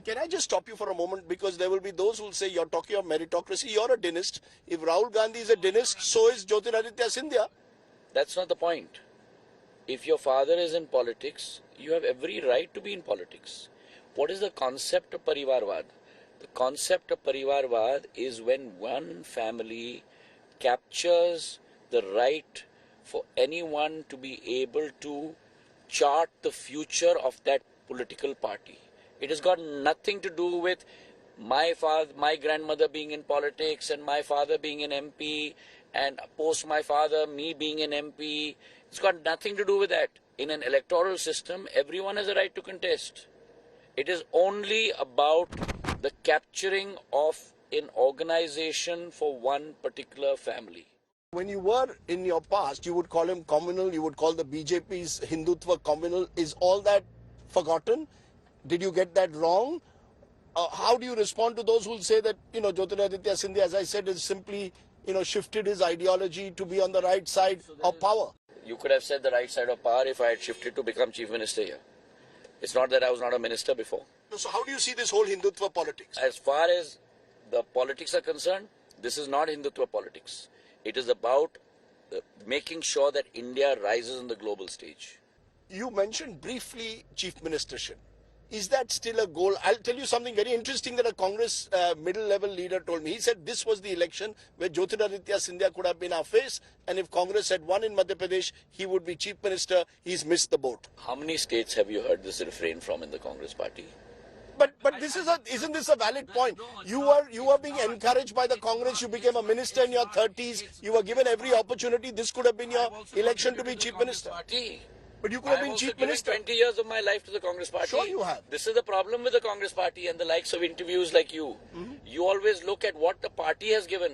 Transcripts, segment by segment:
Can I just stop you for a moment? Because there will be those who will say you're talking of meritocracy. You're a dynast. If Rahul Gandhi is a dynast, so is Jyotiraditya Scindia. That's not the point. If your father is in politics, you have every right to be in politics. What is the concept of Parivarvad? The concept of Parivarvad is when one family captures the right for anyone to be able to chart the future of that political party. It has got nothing to do with my father, my grandmother being in politics and my father being an MP and post my father, me being an MP. It's got nothing to do with that. In an electoral system, everyone has a right to contest. It is only about the capturing of an organization for one particular family. When you were in your past, you would call him communal, you would call the BJP's Hindutva communal. Is all that forgotten? Did you get that wrong? How do you respond to those who will say that, Jyotiraditya Scindia, as I said, is simply, shifted his ideology to be on the right side of power? You could have said the right side of power if I had shifted to become chief minister here. It's not that I was not a minister before. So how do you see this whole Hindutva politics? As far as the politics are concerned, this is not Hindutva politics. It is about making sure that India rises on the global stage. You mentioned briefly chief ministership. Is that still a goal? I'll tell you something very interesting that a Congress middle-level leader told me. He said this was the election where Jyotiraditya Scindia could have been our face, and if Congress had won in Madhya Pradesh, he would be chief minister. He's missed the boat. How many states have you heard this refrain from in the Congress party? But isn't this a valid point? You were being encouraged by the Congress. You became a minister in your 30s. You were given every opportunity. This could have been your election to be chief minister. But you could have been chief minister. 20 years of my life to the Congress party. Sure you have. This is the problem with the Congress party and the likes of interviews like you. You always look at what the party has given.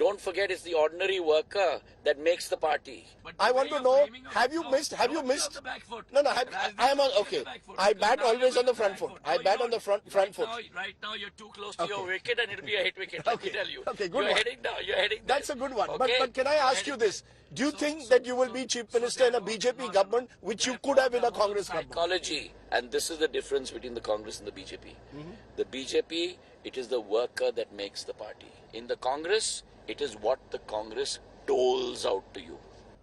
Don't forget it's the ordinary worker that makes the party. I want to know, have you missed? No, I am on, okay. I bat always on the front foot. I bat on the front foot. Right now you're too close to your wicket and it'll be a hit wicket, let me tell you. Okay, good You're one. heading down, you're heading there. That's a good one. Okay? But can I ask you this? Do you think that you will be chief minister in a BJP government, which you could have in a Congress government? Psychology, and this is the difference between the Congress and the BJP. The BJP, it is the worker that makes the party. In the Congress, it is what the Congress doles out to you.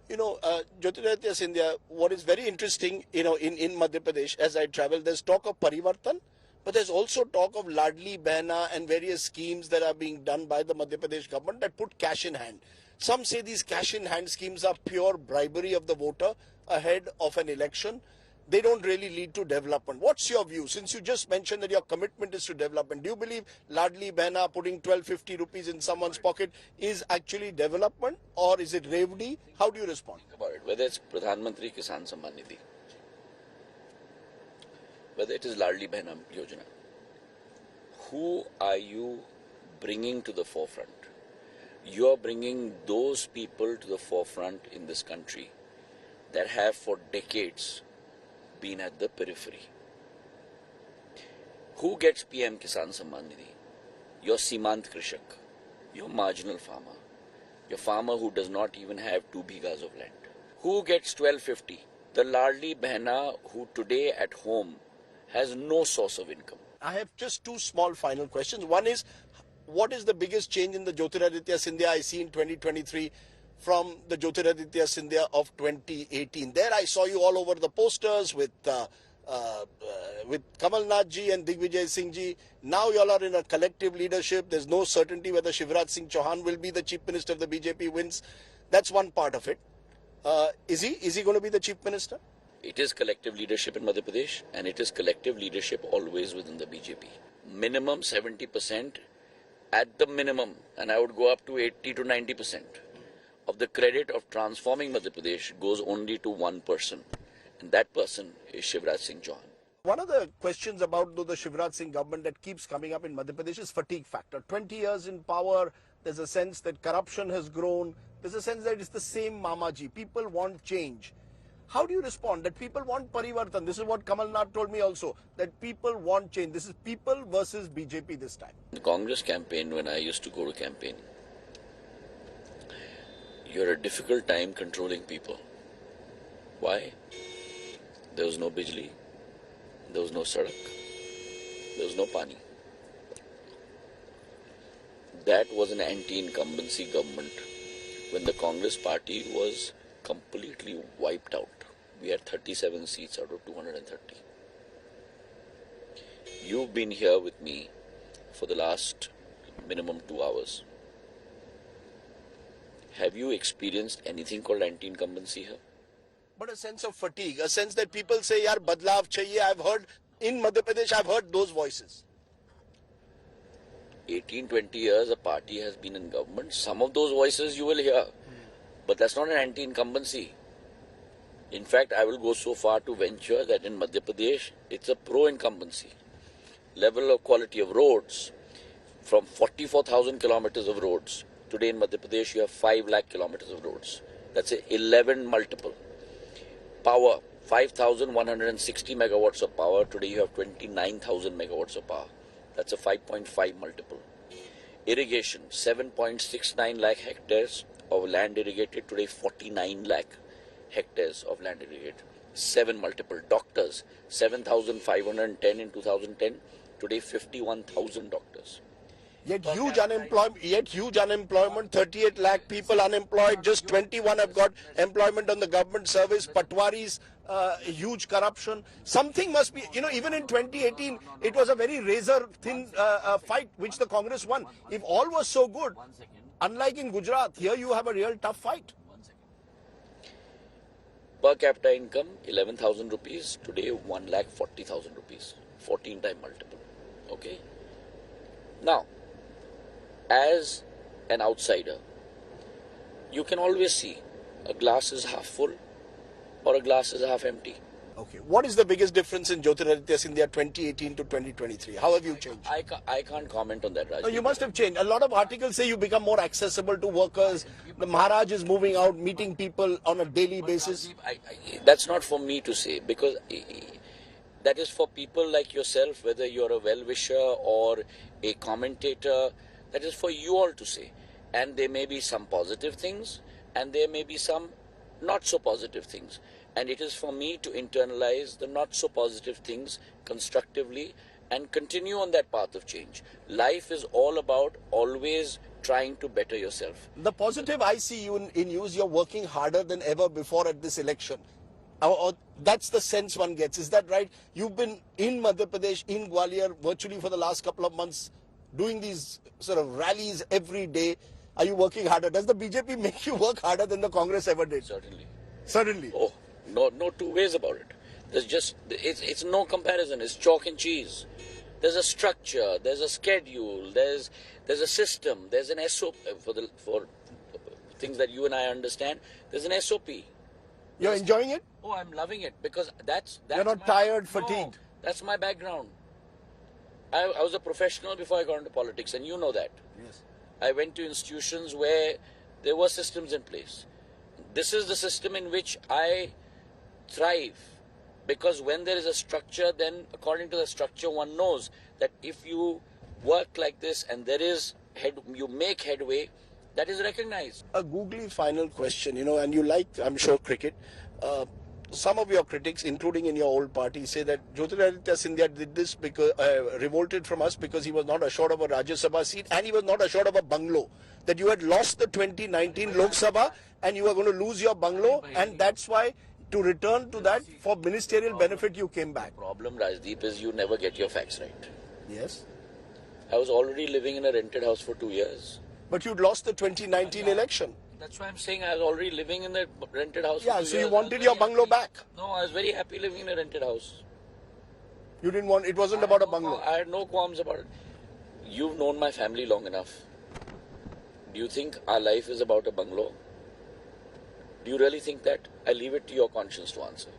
Jyotiraditya Scindia, what is very interesting, in Madhya Pradesh, as I travel, there's talk of Parivartan, but there's also talk of Ladli Behna and various schemes that are being done by the Madhya Pradesh government that put cash in hand. Some say these cash in hand schemes are pure bribery of the voter ahead of an election. They don't really lead to development. What's your view? Since you just mentioned that your commitment is to development, do you believe Ladli Behna putting 1250 rupees in someone's pocket is actually development, or is it revdi? How do you respond? Think about it. Whether it's Pradhan Mantri Kisan Samman Nidhi, whether it is Ladli Behna Yojana, who are you bringing to the forefront? You are bringing those people to the forefront in this country that have for decades been at the periphery. Who gets PM Kisan Samman Nidhi? Your Simant Krishak, your marginal farmer, your farmer who does not even have 2 bighas of land. Who gets 1250? The Ladli Behna who today at home has no source of income. I have just 2 small final questions. One is, what is the biggest change in the Jyotiraditya Scindia I see in 2023 from the Jyotiraditya Scindia of 2018? There I saw you all over the posters with Kamal Nath ji and Digvijay Singh ji. Now you all are in a collective leadership. There's no certainty whether Shivraj Singh Chauhan will be the chief minister if the BJP wins. That's one part of it. Is he going to be the chief minister? It is collective leadership in Madhya Pradesh, and it is collective leadership always within the BJP. Minimum 70% at the minimum, and I would go up to 80 to 90% of the credit of transforming Madhya Pradesh goes only to one person, and that person is Shivraj Singh Chauhan. One of the questions about the Shivraj Singh government that keeps coming up in Madhya Pradesh is fatigue factor. 20 years in power, there's a sense that corruption has grown. There's a sense that it's the same Mamaji. People want change. How do you respond that people want Parivartan? This is what Kamal Nath told me also, that people want change. This is people versus BJP this time. The Congress campaign, when I used to go to campaign, you had a difficult time controlling people. Why? There was no bijli, there was no sadak, There was no Pani. That was an anti-incumbency government when the Congress party was completely wiped out. We had 37 seats out of 230. You've been here with me for the last minimum 2 hours. Have you experienced anything called anti-incumbency here? But a sense of fatigue, a sense that people say, yaar, badlav chahiye. I've heard, in Madhya Pradesh, I've heard those voices. 18-20 years a party has been in government. Some of those voices you will hear. But that's not an anti-incumbency. In fact, I will go so far to venture that in Madhya Pradesh, it's a pro-incumbency. Level of quality of roads, from 44,000 kilometers of roads, today in Madhya Pradesh you have 5 lakh kilometers of roads. That's a 11 multiple. Power, 5,160 megawatts of power. Today you have 29,000 megawatts of power. That's a 5.5 multiple. Irrigation, 7.69 lakh hectares of land irrigated. Today 49 lakh hectares of land irrigated. 7 multiple. Doctors, 7,510 in 2010. Today 51,000 doctors. Yet huge unemployment, 38 lakh people unemployed, just 21 have got employment on the government service, Patwaris, huge corruption. Something must be, even in 2018, it was a very razor-thin fight which the Congress won. If all was so good, unlike in Gujarat, here you have a real tough fight. Per capita income, 11,000 rupees, today 1,40,000 rupees, 14 time multiple. Okay? Now, as an outsider, you can always see a glass is half full or a glass is half empty. Okay. What is the biggest difference in Jyotiraditya Scindia 2018 to 2023? How have you changed? I can't comment on that, Raj. No, you must have changed. A lot of articles say you become more accessible to workers. The Maharaj is moving out, meeting people on a daily basis. That's not for me to say, because that is for people like yourself, whether you're a well-wisher or a commentator. That is for you all to say. And there may be some positive things and there may be some not so positive things. And it is for me to internalize the not so positive things constructively and continue on that path of change. Life is all about always trying to better yourself. The positive I see in you is you're working harder than ever before at this election. That's the sense one gets. Is that right? You've been in Madhya Pradesh, in Gwalior, virtually for the last couple of months, doing these sort of rallies every day. Are you working harder? Does the BJP make you work harder than the Congress ever did? Certainly. Certainly. Oh, no two ways about it. It's no comparison. It's chalk and cheese. There's a structure. There's a schedule. There's a system. There's an SOP for things that you and I understand. There's an SOP. You're enjoying it? Oh, I'm loving it because that's You're not tired, fatigued. No, that's my background. I was a professional before I got into politics, and you know that. Yes. I went to institutions where there were systems in place. This is the system in which I thrive, because when there is a structure, then according to the structure one knows that if you work like this and you make headway, that is recognized. A googly final question, and you like, I'm sure, cricket. Some of your critics, including in your old party, say that Jyotiraditya Scindia did this because revolted from us because he was not assured of a Rajya Sabha seat and he was not assured of a bungalow. That you had lost the 2019 Lok Sabha and you were going to lose your bungalow, and that's why, to return to that, for ministerial benefit, you came back. The problem, Rajdeep, is you never get your facts right. Yes. I was already living in a rented house for 2 years. But you'd lost the 2019 election. That's why I'm saying I was already living in a rented house. Yeah, for 2 so years. you wanted your bungalow back. No, I was very happy living in a rented house. You didn't want, it wasn't about a bungalow. I had no qualms about it. You've known my family long enough. Do you think our life is about a bungalow? Do you really think that? I leave it to your conscience to answer.